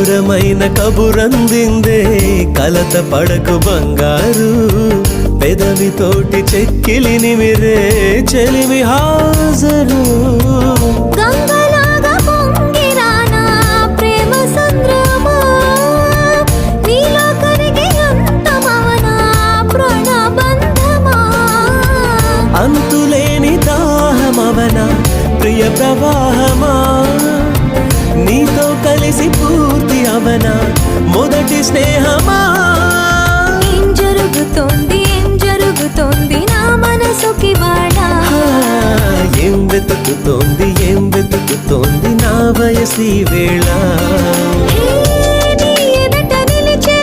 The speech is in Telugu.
మధురమైన కబురందిందే కలత పడకు బంగారు పెదవితోటి చెక్కిలి నిమిరే చెలిమి హాజరు గంగలాగా పొంగిరానా ప్రేమ సంద్రమా నీలో కరిగి అంతమవనా ప్రాణబంధమా అంతులేని దాహమవనా ప్రియ ప్రవాహమా నీతో కలిసి పూర్తి అవనా మొదటి స్నేహమా ఏం జరుగుతోంది నా మనసుకి వాడా ఏం వెతుకుతోంది నా వయసి వేళ